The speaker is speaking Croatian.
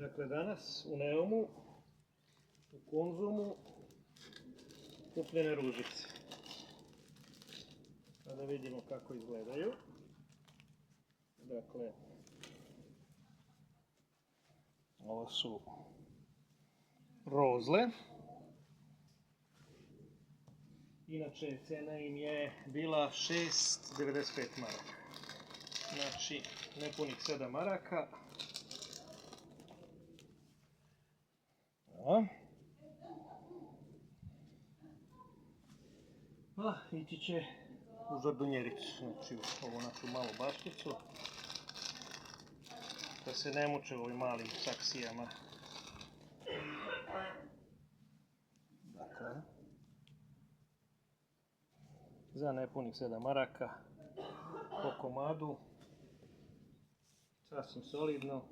Dakle, danas u Neumu, u Konzumu, kupljene ružice. Da vidimo kako izgledaju. Dakle, ovo su rozle. Inače, cena im je bila 6,95 maraka. Znači, nepunih 7 maraka. Ići će u žardonjericu, znači u ovu našu malu baščicu, da se ne muče u ovim malim saksijama. Dakle, za nepunih 7 maraka po komadu, sasvim solidno.